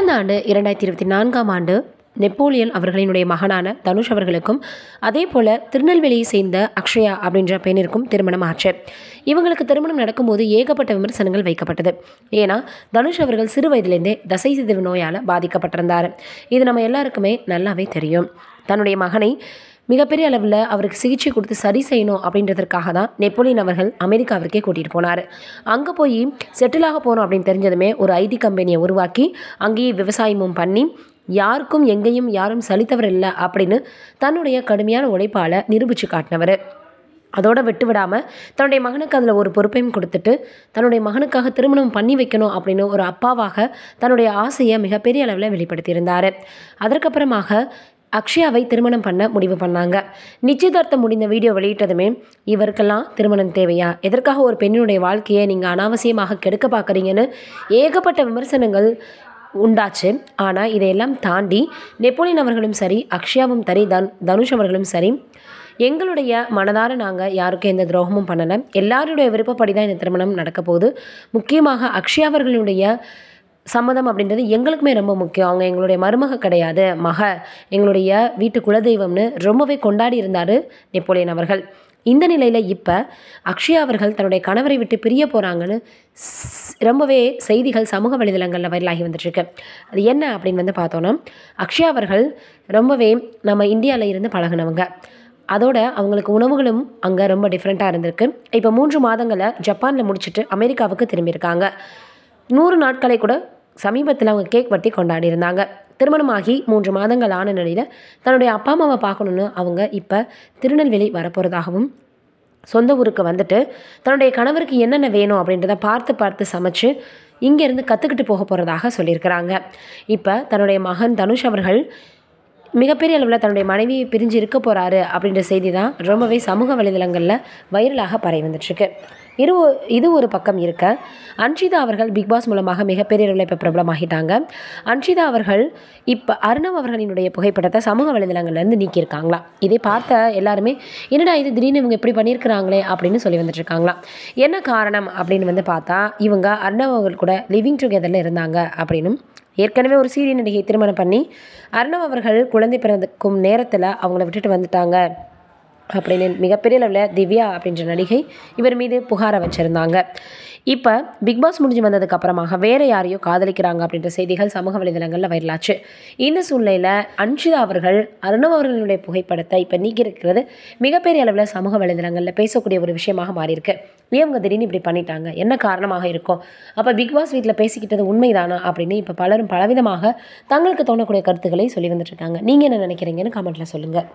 கடந்த ஆண்டு 2024ஆம் ஆண்டு நெப்போலியன் அவர்களினுடைய மகனான தனுஷ் அவர்களுக்கும் அதே போல் திருநெல்வேலியை சேர்ந்த அக்ஷயா அப்படின்ற பெண்ணிற்கும் திருமணம் ஆச்சு. இவங்களுக்கு திருமணம் நடக்கும்போது ஏகப்பட்ட விமர்சனங்கள் வைக்கப்பட்டது. ஏன்னா தனுஷ் அவர்கள் சிறு வயதிலேருந்தே தசை சிதைவு நோயால் பாதிக்கப்பட்டிருந்தார். இது நம்ம எல்லாருக்குமே நல்லாவே தெரியும். தன்னுடைய மகனை மிகப்பெரிய அளவில் அவருக்கு சிகிச்சை கொடுத்து சரி செய்யணும் அப்படின்றதுக்காக தான் நெப்போலியன் அவர்கள் அமெரிக்காவிற்கே கூட்டிகிட்டு போனார். அங்கே போய் செட்டிலாக போகணும் அப்படின்னு தெரிஞ்சதுமே ஒரு ஐடி கம்பெனியை உருவாக்கி அங்கேயே விவசாயமும் பண்ணி யாருக்கும் எங்கேயும் யாரும் சலித்தவர் இல்லை அப்படின்னு தன்னுடைய கடுமையான உழைப்பால் நிரூபித்து காட்டினவர். அதோடு விட்டு விடாமல் தன்னுடைய மகனுக்கு அதில் ஒரு பொறுப்பையும் கொடுத்துட்டு தன்னுடைய மகனுக்காக திருமணம் பண்ணி வைக்கணும் அப்படின்னு ஒரு அப்பாவாக தன்னுடைய ஆசையை மிகப்பெரிய அளவில் வெளிப்படுத்தியிருந்தார். அதற்கப்புறமாக அக்ஷயாவை திருமணம் பண்ண முடிவு பண்ணாங்க. நிச்சயதார்த்தம் முடிந்த வீடியோ வெளியிட்டதுமே இவருக்கெல்லாம் திருமணம் தேவையா, எதற்காக ஒரு பெண்ணினுடைய வாழ்க்கையை நீங்கள் அனாவசியமாக கெடுக்க பார்க்குறீங்கன்னு ஏகப்பட்ட விமர்சனங்கள் உண்டாச்சு. ஆனால் இதையெல்லாம் தாண்டி நெப்போலியன் அவர்களும் சரி, அக்ஷயாவும் சரி, தனுஷ் அவர்களும் சரி, எங்களுடைய மனதார நாங்கள் யாருக்கும் எந்த துரோகமும் பண்ணலை, எல்லாருடைய விருப்பப்படி தான் இந்த திருமணம் நடக்க போகுது. முக்கியமாக அக்ஷயா அவர்களுடைய சம்மதம் அப்படின்றது எங்களுக்குமே ரொம்ப முக்கியம். அவங்க எங்களுடைய மருமக கிடையாது, எங்களுடைய வீட்டு குலதெய்வம்னு ரொம்பவே கொண்டாடி இருந்தார் நெப்போலியன் அவர்கள். இந்த நிலையில் இப்போ அக்ஷயா அவர்கள் தன்னுடைய கணவரை விட்டு பிரிய போகிறாங்கன்னு ரொம்பவே செய்திகள் சமூக வலைதளங்களில் வைரலாகி வந்துட்டுருக்கு. அது என்ன அப்படின்னு பார்த்தோன்னா, அக்ஷயா அவர்கள் ரொம்பவே நம்ம இந்தியாவில் இருந்து பழகினவங்க. அதோட அவங்களுக்கு உணவுகளும் அங்கே ரொம்ப டிஃப்ரெண்ட்டாக இருந்திருக்கு. இப்போ 3 மாதங்களை ஜப்பானில் முடிச்சுட்டு அமெரிக்காவுக்கு திரும்பியிருக்காங்க. 100 நாட்களை கூட சமீபத்தில் அவங்க கேக் வெட்டி கொண்டாடி இருந்தாங்க. திருமணமாகி 3 மாதங்கள் ஆன நிலையில் தன்னுடைய அப்பா அம்மாவை பார்க்கணுன்னு அவங்க இப்போ திருநெல்வேலி வரப்போகிறதாகவும், சொந்த ஊருக்கு வந்துட்டு தன்னுடைய கணவருக்கு என்னென்ன வேணும் அப்படின்றத பார்த்து சமைச்சு இங்கேருந்து கற்றுக்கிட்டு போக போகிறதாக சொல்லியிருக்கிறாங்க. இப்போ தன்னுடைய மகன் தனுஷ் அவர்கள் மிகப்பெரிய அளவில் தன்னுடைய மனைவியை பிரிஞ்சு இருக்க போகிறாரு அப்படின்ற செய்தி தான் ரொம்பவே சமூக வலைதளங்களில் வைரலாக பரவி வந்துட்டுருக்கு. இது ஒரு பக்கம் இருக்க, அன்ஷிதா அவர்கள் பிக் பாஸ் மூலமாக மிகப்பெரிய அளவில் இப்போ பிரபலமாகிட்டாங்க. அன்ஷிதா அவர்கள் இப்போ அர்ணவ் அவர்களினுடைய புகைப்படத்தை சமூக வலைதளங்கள்லேருந்து நீக்கியிருக்காங்களாம். இதை பார்த்த எல்லாருமே என்னடா இது திடீர்னு இவங்க இப்படி பண்ணியிருக்கிறாங்களே அப்படின்னு சொல்லி வந்துட்டுருக்காங்களாம். என்ன காரணம் அப்படின்னு பார்த்தா, இவங்க அர்ணவ் அவர்கள் கூட லிவிங் டுகெதரில் இருந்தாங்க அப்படின்னும், ஏற்கனவே ஒரு சீரியல் நடிகை திருமணம் பண்ணி அர்ணவ் அவர்கள் குழந்தை பிறக்கும் நேரத்தில் அவங்கள விட்டுட்டு வந்துட்டாங்க அப்படின்னு மிகப்பெரிய அளவில் திவ்யா அப்படின்ற நடிகை இவர் மீது புகாரை வச்சுருந்தாங்க. இப்போ பிக் பாஸ் முடிஞ்சு வந்ததுக்கு அப்புறமாக வேறு யாரையோ காதலிக்கிறாங்க அப்படின்ற செய்திகள் சமூக வலைதளங்களில் வைரலாச்சு. இந்த சூழ்நிலையில் அன்ஷிதா அவர்கள் அர்ணவ் அவர்களுடைய புகைப்படத்தை இப்போ நீக்கியிருக்கிறது மிகப்பெரிய அளவில் சமூக வலைதளங்களில் பேசக்கூடிய ஒரு விஷயமாக மாறியிருக்கு. இவங்க திடீர்னு இப்படி பண்ணிட்டாங்க, என்ன காரணமாக இருக்கும், அப்போ பிக் பாஸ் வீட்டில் பேசிக்கிட்டது உண்மைதானா அப்படின்னு இப்போ பலரும் பலவிதமாக தங்களுக்கு தோணக்கூடிய கருத்துக்களை சொல்லி வந்துட்டுருக்காங்க. நீங்கள் என்ன நினைக்கிறீங்கன்னு கமெண்ட்டில் சொல்லுங்கள்.